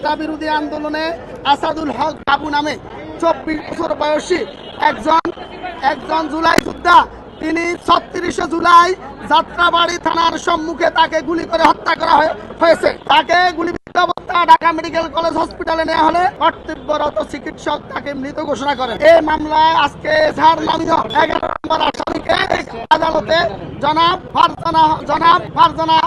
কোটা বিরোধী আন্দোলনে আসাদুল হক বাবু নামে 24 বছর বয়সী একজন জুলাই যোদ্ধা, তিনি 36 জুলাই যাত্রাবাড়ি থানার সম্মুখে তাকে গুলি করে হত্যা করা হয়েছে। তাকে গুলিবিদ্ধ অবস্থায় ঢাকা মেডিকেল কলেজ হসপিটালে নেওয়া হলে কর্তব্যরত চিকিৎসক তাকে মৃত ঘোষণা করেন। এই মামলায় আজকে এজাহার নামীয় 11 নম্বর আসামিকে আদালতে জনাব ফারজানা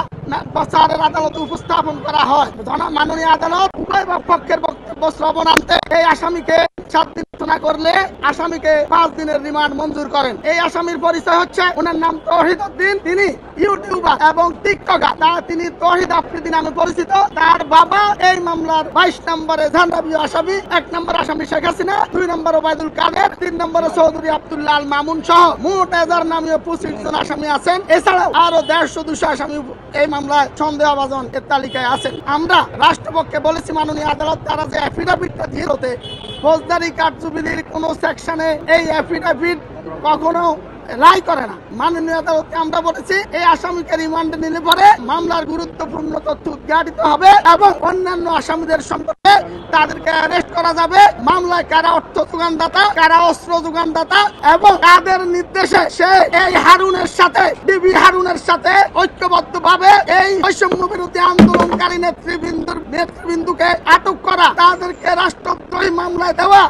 বসারের আদালতে উপস্থাপন করা হয়। মাননীয় আদালত উভয় পক্ষের বক্তব্য শ্রবণান্তে এই আসামিকে 7 দিন ঘোষণা করলে আসামিকে 5 দিনের রিমান্ড মঞ্জুর করেন। এই আসামির পরিচয় হচ্ছে, ওনার নাম তৌহিদ উদ্দিন, তিনি ইউটিউবার এবং টিকটকার। তিনি তৌহিদ আফ্রিদি নামে পরিচিত। তার বাবা এই মামলার 22 নম্বরে জাহ্নবী আসামি, 1 নম্বর আসামি শেখ হাসিনা, 2 নম্বর ওবায়দুল কাদের, 3 নম্বরে চৌধুরী আব্দুল্লাহ আল মামুন সহ মোট 1000 নামীয় 25 জন আসামি আছেন। এছাড়াও আরো 150-200 আসামি এই মামলায় সন্দেহভাজন এর তালিকায় আছেন। আমরা রাষ্ট্রপক্ষে বলেছি, মাননীয় আদালত তারা যে অ্যাফিডাভিটটা দিয়ে হতে ফৌজদারি কার্যবিধির কোন সেকশনে এই অ্যাফিডাভিট কখনো রায় করে না। মাননীয় আদালতকে আমরা বলেছি, এই আসামিকে রিমান্ডে নিলে পরে মামলার গুরুত্বপূর্ণ তথ্য উদ্ঘাটিত হবে এবং অন্যান্য আসামিদের সম্পর্কে তাদেরকে অ্যারেস্ট করা যাবে। মামলায় কারা অর্থ যোগানদাতা, কারা অস্ত্র যোগানদাতা এবং কাদের নির্দেশে সে এই হারুনের সাথে, ডিবি হারুনের সাথে ঐক্যবদ্ধভাবে এই বৈষম্য বিরোধী আন্দোলনকারী নেতৃবৃন্দুকে আটক করা, তাদেরকে রাষ্ট্রদ্রোহী মামলায় দেওয়া।